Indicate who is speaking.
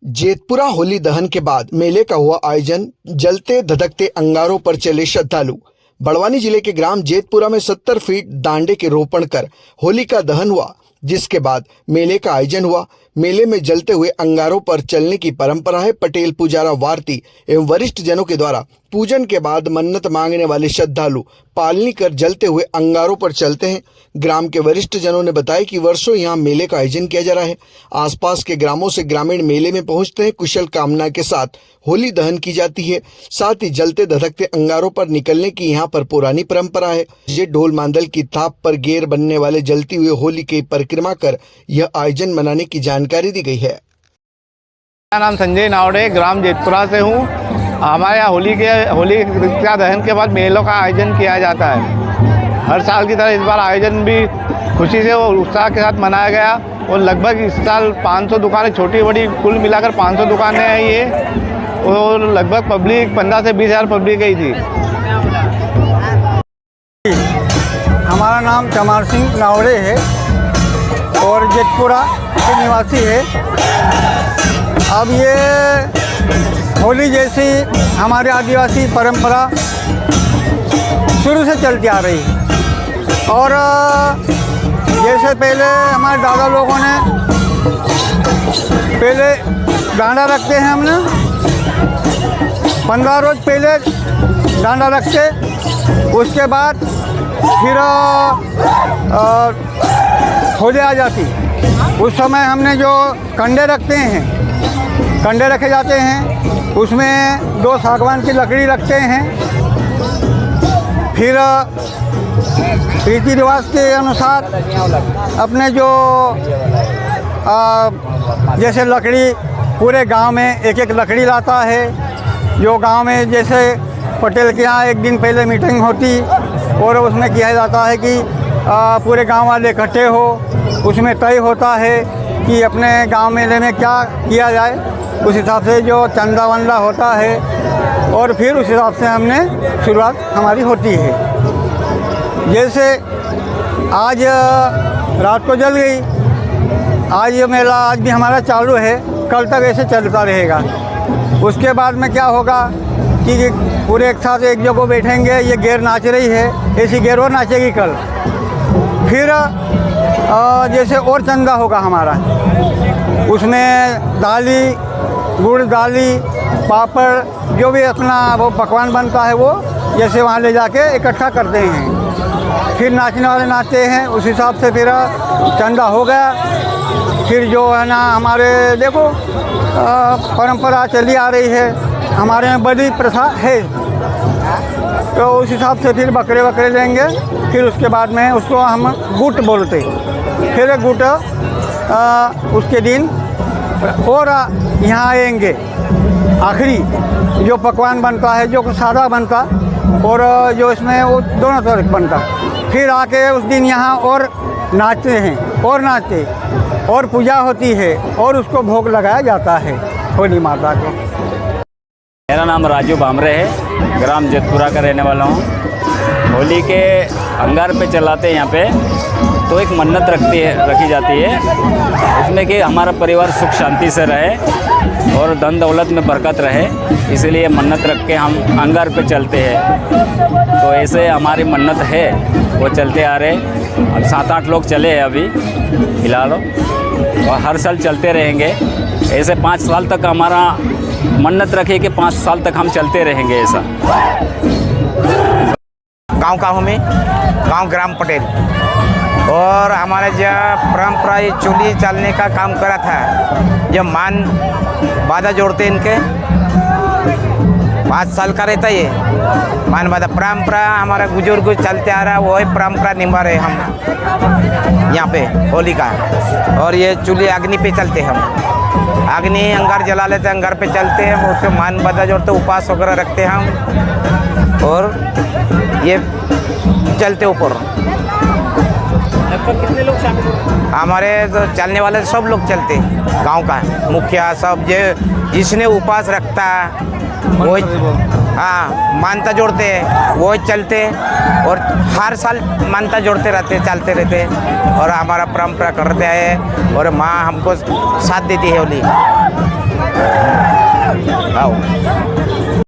Speaker 1: जेतपुरा होली दहन के बाद मेले का हुआ आयोजन। जलते धधकते अंगारों पर चले श्रद्धालु। बड़वानी जिले के ग्राम जेतपुरा में 70 फीट डांडे के रोपण कर होली का दहन हुआ, जिसके बाद मेले का आयोजन हुआ। मेले में जलते हुए अंगारों पर चलने की परंपरा है। पटेल पुजारा वार्ती एवं वरिष्ठ जनों के द्वारा पूजन के बाद मन्नत मांगने वाले श्रद्धालु पालनी कर जलते हुए अंगारों पर चलते हैं। ग्राम के वरिष्ठ जनों ने बताया कि वर्षों यहां मेले का आयोजन किया जा रहा है। आसपास के ग्रामों से ग्रामीण मेले में पहुंचते हैं। कुशल कामना के साथ होली दहन की जाती है। साथ ही जलते धधकते अंगारों पर निकलने की यहां पर पुरानी परंपरा है। ये ढोल मांदल की थाप पर गेर बनने वाले जलती हुए होली की परिक्रमा कर यह आयोजन मनाने की जानकारी दी गई है।
Speaker 2: मेरा नाम संजय नावड़े, ग्राम जेतपुरा से हूँ। हमारे यहाँ होली का दहन के बाद मेलों का आयोजन किया जाता है। हर साल की तरह इस बार आयोजन भी खुशी से और उत्साह के साथ मनाया गया। और लगभग इस साल 500 दुकानें, छोटी बड़ी कुल मिलाकर 500 दुकानें हैं ये। और लगभग पब्लिक 15 से 20 हज़ार पब्लिक गई थी।
Speaker 3: हमारा नाम चमार सिंह नावड़े है और जेतपुरा के निवासी है। अब ये होली जैसी हमारे आदिवासी परंपरा शुरू से चलती आ रही है। और जैसे पहले हमारे दादा लोगों ने पहले डांडा रखते हैं, हमने 15 रोज पहले डांडा रखते, उसके बाद फिर होली आ जाती। उस समय हमने जो कंडे रखते हैं, कंडे रखे जाते हैं, उसमें 2 सागवान की लकड़ी रखते हैं। फिर रीति रिवाज के अनुसार अपने जो जैसे लकड़ी पूरे गांव में एक एक लकड़ी लाता है। जो गांव में जैसे पटेल के यहाँ एक दिन पहले मीटिंग होती और उसमें किया जाता है कि पूरे गांव वाले इकट्ठे हो। उसमें तय होता है कि अपने गांव मेले में क्या किया जाए। उस हिसाब से जो चंदा वंदा होता है और फिर उस हिसाब से हमने शुरुआत हमारी होती है। जैसे आज रात को जल गई, आज ये मेला आज भी हमारा चालू है, कल तक ऐसे चलता रहेगा। उसके बाद में क्या होगा कि पूरे एक साथ एक जगह बैठेंगे। ये गेर नाच रही है, ऐसी गेर और नाचेगी कल। फिर जैसे और चंदा होगा हमारा, उसमें दाली, गुड़ दाली, पापड़, जो भी अपना वो पकवान बनता है वो जैसे वहाँ ले जाके इकट्ठा करते हैं। फिर नाचने वाले नाचते हैं, उस हिसाब से फिर चंदा हो गया। फिर जो है ना हमारे देखो परंपरा चली आ रही है, हमारे यहाँ बड़ी प्रथा है, तो उस हिसाब से फिर बकरे लेंगे। फिर उसके बाद में उसको हम गुट बोलते। फिर गुट उसके दिन और यहाँ आएंगे। आखिरी जो पकवान बनता है, जो सादा बनता और जो इसमें वो दोनों तरह बनता, फिर आके उस दिन यहाँ और नाचते हैं और नाचते और पूजा होती है और उसको भोग लगाया जाता है होली माता को।
Speaker 4: मेरा नाम राजू बामरे है, ग्राम जेतपुरा का रहने वाला हूँ। होली के अंगार पे चलाते हैं यहाँ पे, तो एक मन्नत रखी जाती है उसमें कि हमारा परिवार सुख शांति से रहे और धन दौलत में बरकत रहे, इसलिए मन्नत रख के हम अंगार पे चलते हैं। तो ऐसे हमारी मन्नत है, वो चलते आ रहे। अब 7-8 लोग चले हैं अभी फिलहाल, और हर साल चलते रहेंगे ऐसे। 5 साल तक हमारा मन्नत रखे कि 5 साल तक हम चलते रहेंगे ऐसा।
Speaker 5: गांव का हूँ मैं, गांव ग्राम पटेल। और हमारे जो परंपरा ये चूली चलने का काम करा था, जो मान बाधा जोड़ते इनके 5 साल का रहता ये मान बाधा। परंपरा हमारा बुजुर्ग चलते आ रहा है, वही परंपरा निभा रहे हम यहाँ पे होली का। और ये चूल्हे अग्नि पे चलते हम, अग्नि अंगार जला लेते हैं, अंगार पे चलते हैं, उसके मान बाधा जोड़ते, उपवास वगैरह रखते हैं हम। और ये चलते ऊपर
Speaker 4: कितने लोग शामिल हैं?
Speaker 5: हमारे तो चलने वाले सब लोग चलते, गांव का मुखिया सब, जो जिसने उपवास रखता वो हाँ मानता जोड़ते हैं, वो चलते और हर साल मानता जोड़ते रहते, चलते रहते और हमारा परंपरा करते हैं। और माँ हमको साथ देती है होली। आओ